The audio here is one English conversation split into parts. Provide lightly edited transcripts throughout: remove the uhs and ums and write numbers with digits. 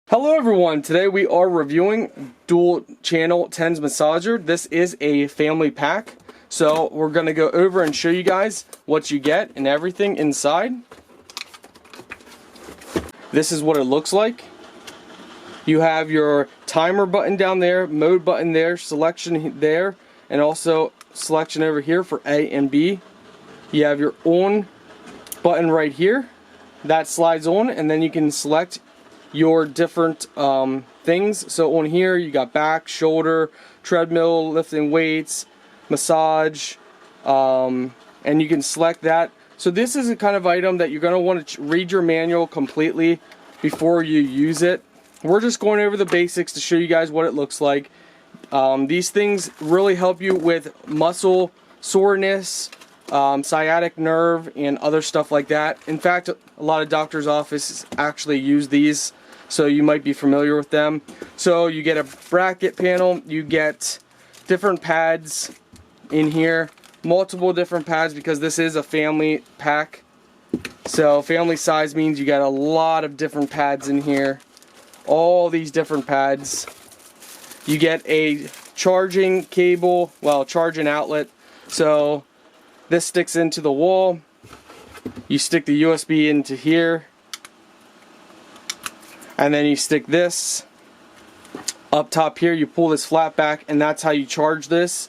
Hello everyone, today we are reviewing dual channel TENS massager. This is a family pack, so we're going to go over and show you guys what you get and everything inside. This is what it looks like. You have your timer button down there, mode button there, selection there, and also selection over here for A and B. You have your on button right here. That slides on and then you can select your different things. So on here you got back, shoulder, treadmill, lifting weights, massage, and you can select that. So this is a kind of item that you're going to want to read your manual completely before you use it. We're just going over the basics to show you guys what it looks like. These things really help you with muscle soreness, sciatic nerve, and other stuff like that. In fact, a lot of doctors' offices actually use these, so you might be familiar with them. So you get a bracket panel, you get different pads in here, multiple different pads because this is a family pack. So family size means you got a lot of different pads in here, all these different pads. You get a charging cable, well, charging outlet. So this sticks into the wall. You stick the USB into here, and then you stick this up top here. You pull this flat back, and that's how you charge this.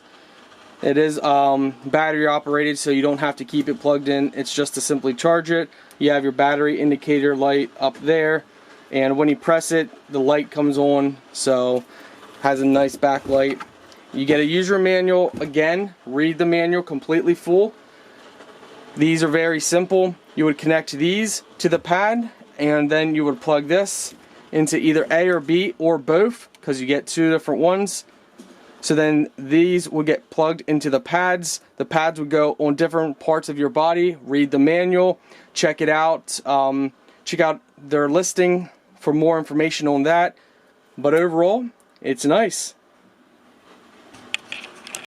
It is battery operated, so you don't have to keep it plugged in. It's just to simply charge it. You have your battery indicator light up there, and when you press it, the light comes on, so has a nice backlight. You get a user manual. Again, read the manual completely full. These are very simple. You would connect these to the pad, and then you would plug this into either A or B or both, because you get two different ones. So then these would get plugged into the pads. The pads would go on different parts of your body. Read the manual, check it out, check out their listing for more information on that. But overall, it's nice.